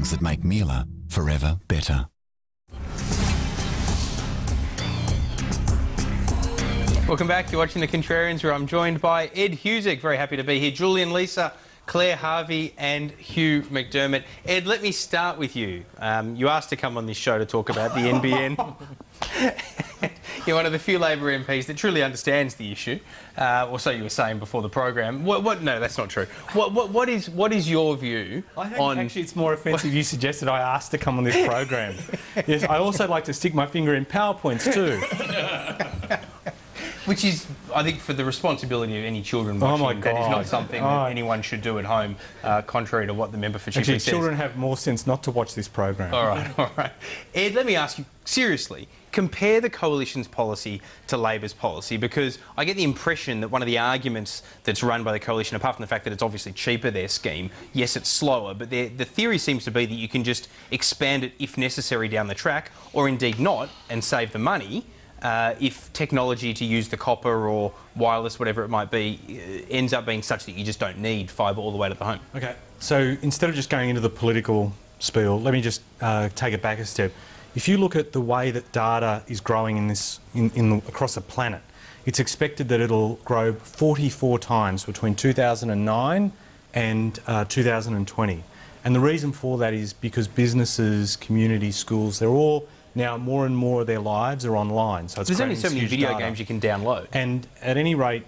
things that make Miele forever better. Welcome back. You're watching The Contrarians, where I'm joined by Ed Husick. Very happy to be here. Julian Lisa, Claire Harvey and Hugh McDermott. Ed, let me start with you. You asked to come on this show to talk about the NBN. You're one of the few Labor MPs that truly understands the issue, or so you were saying before the program. No, that's not true. What is your view on... Actually, it's more offensive you suggested I asked to come on this program. Yes, I also like to stick my finger in PowerPoints too. Which is, I think, for the responsibility of any children watching, that is not something that anyone should do at home, contrary to what the member for Chifley says. Children have more sense not to watch this program. All right. Ed, let me ask you, seriously, compare the Coalition's policy to Labor's policy, because I get the impression that one of the arguments that's run by the Coalition, apart from the fact that it's obviously cheaper, their scheme, yes, it's slower, but the theory seems to be that you can just expand it if necessary down the track, or indeed not, and save the money. If technology to use the copper or wireless, whatever it might be, ends up being such that you just don't need fibre all the way to the home. OK, so instead of just going into the political spiel, let me just take it back a step. If you look at the way that data is growing across the planet, it's expected that it'll grow 44 times between 2009 and 2020. And the reason for that is because businesses, communities, schools, they're all... Now, more and more of their lives are online. So there's only so many video games you can download. And at any rate,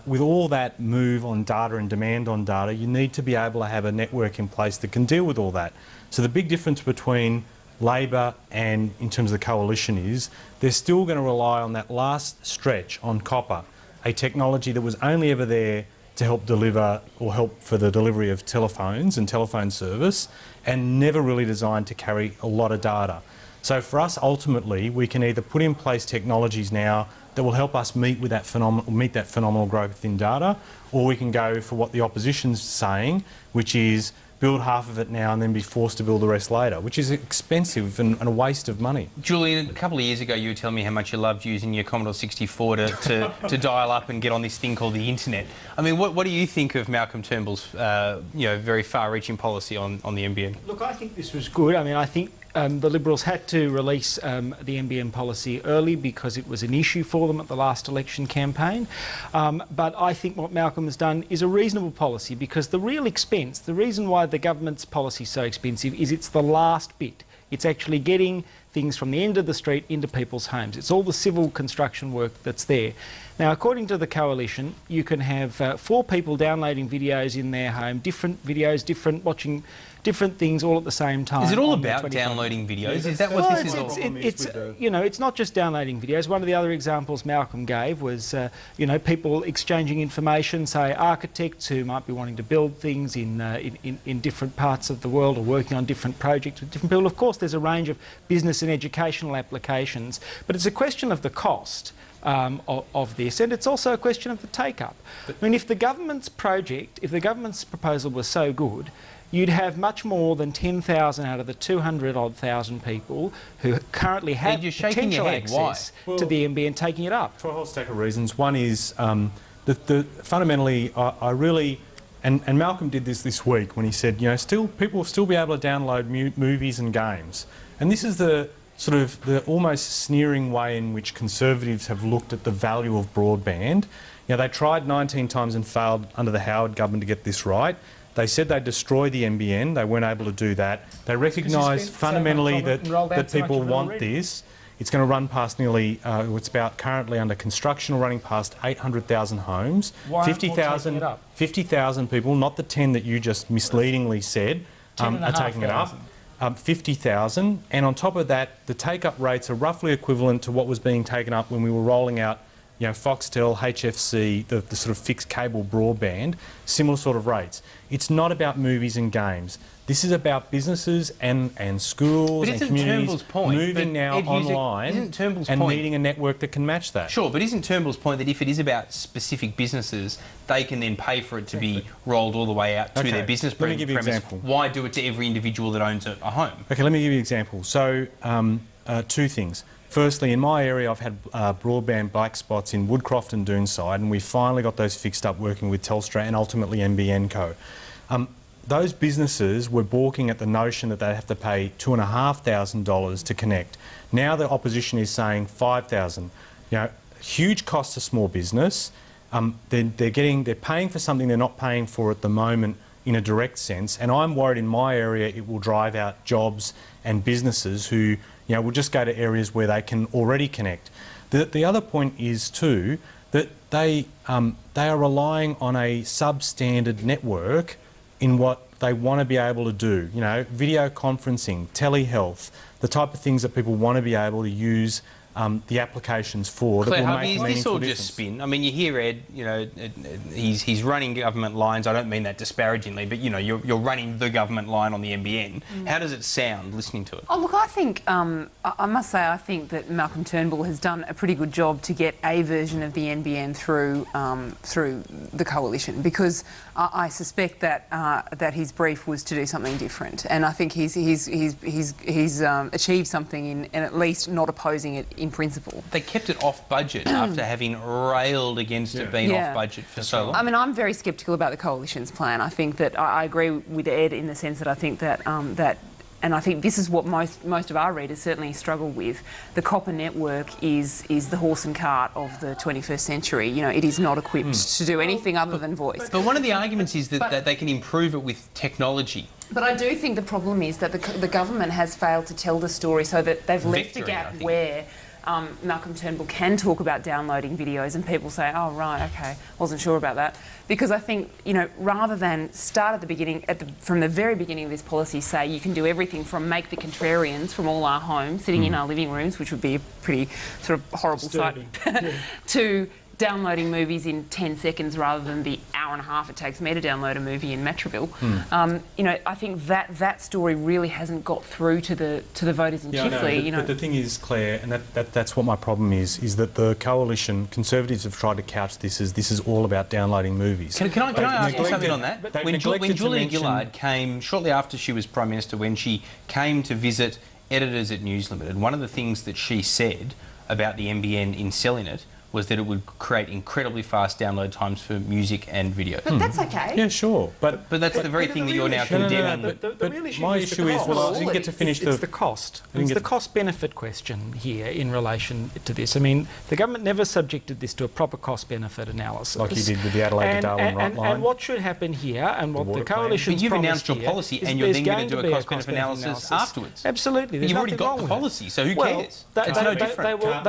with all that move on data and demand on data, you need to be able to have a network in place that can deal with all that. So the big difference between Labor and in terms of the Coalition is they're still going to rely on that last stretch on copper, a technology that was only ever there to help deliver or help for the delivery of telephones and telephone service, and never really designed to carry a lot of data. So for us, ultimately, we can either put in place technologies now that will help us meet that phenomenal growth in data, or we can go for what the opposition's saying, which is build half of it now and then be forced to build the rest later, which is expensive and a waste of money. Julian, a couple of years ago you were telling me how much you loved using your Commodore 64 to dial up and get on this thing called the internet. I mean, what do you think of Malcolm Turnbull's very far-reaching policy on the NBN? Look, I think this was good. I mean, I think the Liberals had to release the NBN policy early because it was an issue for them at the last election campaign. But I think what Malcolm has done is a reasonable policy, because the real expense, the reason why the government's policy is so expensive is it's the last bit. It's actually getting things from the end of the street into people's homes. It's all the civil construction work that's there. Now, according to the Coalition, you can have 4 people downloading videos in their home, different videos, watching different things all at the same time. Is it all about downloading videos? Is that what this is all? It's not just downloading videos. One of the other examples Malcolm gave was, people exchanging information, say architects who might be wanting to build things in different parts of the world or working on different projects with different people. Of course, there's a range of business and educational applications, but it's a question of the cost of this, and it's also a question of the take-up. I mean, if the government's proposal was so good, you'd have much more than 10,000 out of the 200-odd thousand people who currently have potential access to the NBN taking it up. For a whole stack of reasons. One is fundamentally, I really, and Malcolm did this week when he said, people will still be able to download movies and games, and this is the sort of the almost sneering way in which Conservatives have looked at the value of broadband. They tried 19 times and failed under the Howard government to get this right. They said they'd destroy the NBN. They weren't able to do that. They recognise fundamentally that people want this. It's going to run past nearly, it's about currently under construction or running past 800,000 homes. 50,000 people, not the 10 that you just misleadingly said, are taking it up. 50,000, and on top of that, the take-up rates are roughly equivalent to what was being taken up when we were rolling out, Foxtel, HFC, the sort of fixed cable broadband, similar sort of rates. It's not about movies and games. This is about businesses and schools and communities moving now online and needing a network that can match that. Sure, but isn't Turnbull's point that if it is about specific businesses, they can then pay for it to be rolled all the way out to their business premise? Let me give you an example. Why do it to every individual that owns a home? Okay, let me give you an example. So, 2 things. Firstly, in my area, I've had broadband black spots in Woodcroft and Doonside, and we finally got those fixed up working with Telstra and ultimately NBN Co. those businesses were balking at the notion that they'd have to pay $2,500 to connect. Now the opposition is saying $5,000. You know, huge cost to small business. They're paying for something they're not paying for at the moment in a direct sense, and I'm worried in my area it will drive out jobs and businesses who, will just go to areas where they can already connect. The other point is too that they are relying on a substandard network in what they want to be able to do. Video conferencing, telehealth, the type of things that people want to be able to use the applications for. Claire, that will make is this all just spin? I mean, you hear Ed, he's running government lines. I don't mean that disparagingly, but you're running the government line on the NBN. How does it sound listening to it? Oh, look, I think I must say I think that Malcolm Turnbull has done a pretty good job to get a version of the NBN through the coalition, because I suspect that that his brief was to do something different, and I think he's achieved something in at least not opposing it in principle. They kept it off budget after having railed against it being off budget for so long. I mean, I'm very sceptical about the coalition's plan. I think that I agree with Ed in the sense that I think that and I think this is what most of our readers certainly struggle with. The copper network is the horse and cart of the 21st century. It is not equipped to do anything other than voice. But one of the arguments is that they can improve it with technology. But I do think the problem is that the government has failed to tell the story, so that they've left a gap where Malcolm Turnbull can talk about downloading videos and people say, oh, right, OK, wasn't sure about that. Because I think, rather than start at the beginning, from the very beginning of this policy, say you can do everything from make the Contrarians from all our homes, sitting in our living rooms, which would be a pretty sort of horrible sight, to downloading movies in 10 seconds rather than the hour and a half it takes me to download a movie in Matraville. I think that story really hasn't got through to the voters in Chifley. But the thing is, Claire, and that's what my problem is that the coalition, Conservatives have tried to couch this as this is all about downloading movies. Can I ask you something on that? When Julia Gillard came, shortly after she was Prime Minister, when she came to visit editors at News Limited, one of the things that she said about the NBN in selling it was that it would create incredibly fast download times for music and video. But that's okay. Yeah, sure. But that's the very thing that you're now condemning. The real issue is well, I didn't get to finish it's the cost. It's the cost-benefit question here in relation to this. I mean, the government never subjected this to a proper cost-benefit analysis. Like you did with the Adelaide to Darwin line. And what should happen here, and what the coalition But you've announced your policy, and you're then going to do a cost-benefit analysis afterwards. Absolutely. But you've already got the policy, so who cares? It's no different.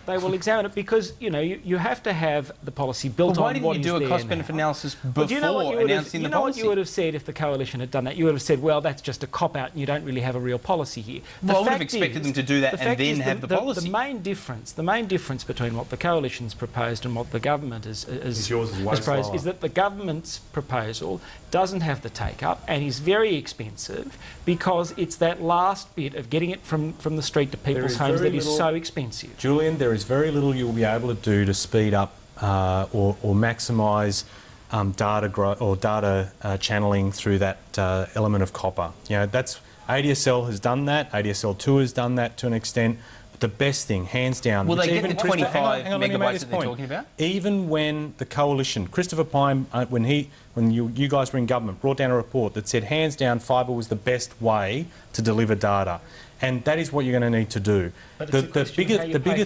They will examine it because, you have to have the policy built on what is there. Why didn't you do a cost-benefit analysis before announcing the policy? You know what you would have said if the coalition had done that? You would have said, well, that's just a cop-out and you don't really have a real policy here. Well, I would have expected them to do that and then have the policy. The main difference between what the coalition's proposed and what the government has proposed is that the government's proposal doesn't have the take-up and is very expensive because it's that last bit of getting it from the street to people's homes that is so expensive. Julian, there is very little you'll be able to do to speed up or maximise data channeling through that element of copper. That's ADSL has done that. ADSL 2 has done that to an extent. But the best thing, hands down. Will they get the 25 megabytes that they're talking about? Even when the coalition, Christopher Pyne, when you guys were in government, brought down a report that said hands down fibre was the best way to deliver data. And that is what you're going to need to do. The bigger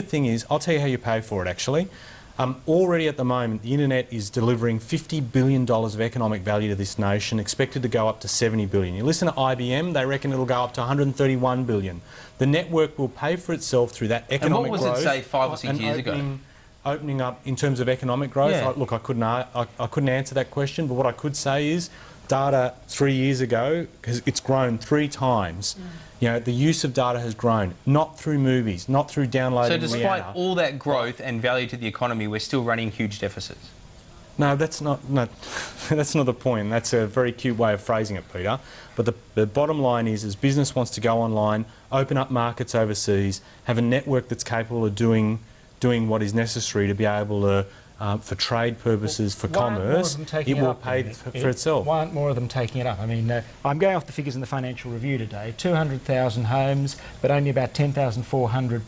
thing is, I'll tell you how you pay for it actually. Already at the moment, the internet is delivering $50 billion of economic value to this nation, expected to go up to $70 billion. You listen to IBM, they reckon it'll go up to $131 billion. The network will pay for itself through that economic growth. And what was it, say, 5 or 6 years ago? Opening up in terms of economic growth. Look, I couldn't answer that question, but what I could say is data 3 years ago, because it's grown 3 times. The use of data has grown, not through movies, not through downloading. So despite all that growth and value to the economy, we're still running huge deficits? No, that's not the point. That's a very cute way of phrasing it, Peter. But the bottom line is business wants to go online, open up markets overseas, have a network that's capable of doing what is necessary to be able to for trade purposes, for Why aren't more of commerce, them taking it will up pay then? for itself. Why aren't more of them taking it up? I mean, I'm going off the figures in the Financial Review today. 200,000 homes, but only about 10,400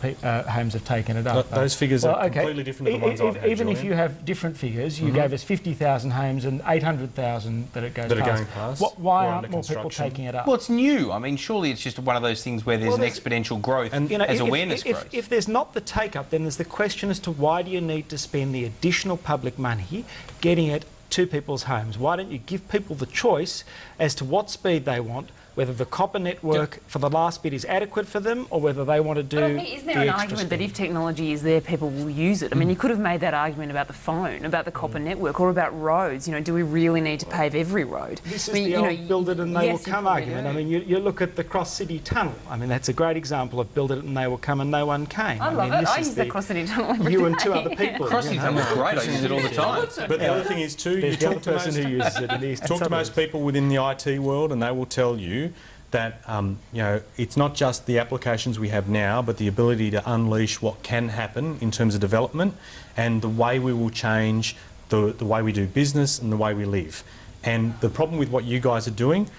homes have taken it up. Those figures are completely different to the ones I've had, Even if Julian. you have different figures, you gave us 50,000 homes and 800,000 that it goes That are past. going past, Why or aren't under more people construction. taking it up? Well, it's new. I mean, surely it's just one of those things where there's an exponential growth and, You know, as if- awareness if, grows. If there's not the take-up, then there's the question as to why do you need to spend the additional public money getting it to people's homes? Why don't you give people the choice as to what speed they want, whether the copper network for the last bit is adequate for them or whether they want to do But I think, isn't there the an extra argument that speed? if technology is there, people will use it? I mean, you could have made that argument about the phone, about the copper network, or about roads. You know, do we really need to pave every road? This is I mean, the you old know, build it and they yes, will you come probably argument. do. I mean, you look at the cross-city tunnel. I mean, that's a great example of build it and they will come and no one came. I love mean, it. this I is use that cross-city tunnel every you day. and two other people. Crossing you know. tunnel is great. I use it all the time. But the other thing is too, you There's the other talk to person who most, uses it in the eastern talk to most suburbs. people within the IT world, and they will tell you that you know, it's not just the applications we have now, but the ability to unleash what can happen in terms of development and the way we will change the way we do business and the way we live. And the problem with what you guys are doing,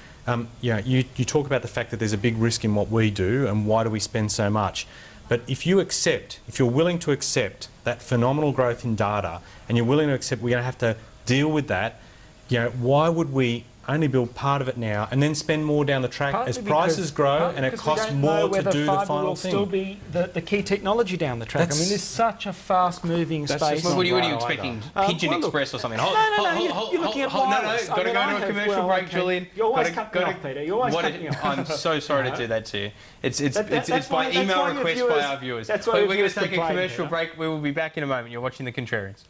you know, you talk about the fact that there's a big risk in what we do and why do we spend so much. But if you're willing to accept that phenomenal growth in data and you're willing to accept we're going to have to deal with that, you know, why would we only build part of it now and then spend more down the track as prices grow and it costs more to do the final will thing? still be the key technology down the track. I mean, there's such a fast-moving That's space. just What are you Right expecting? either. Pigeon well, look- Express or something? No, you're looking at no, wireless. got to I mean, go I to a have- commercial well, break, okay. Julian. You always Gotta- cut me gotta- off, Peter. You always what cut it- me off. I'm so sorry to do that to you. It's That's by why- that's email why your request viewers- by our viewers. that's why We're your going to viewers take a complain, commercial Peter. break. We will be back in a moment. You're watching The Contrarians.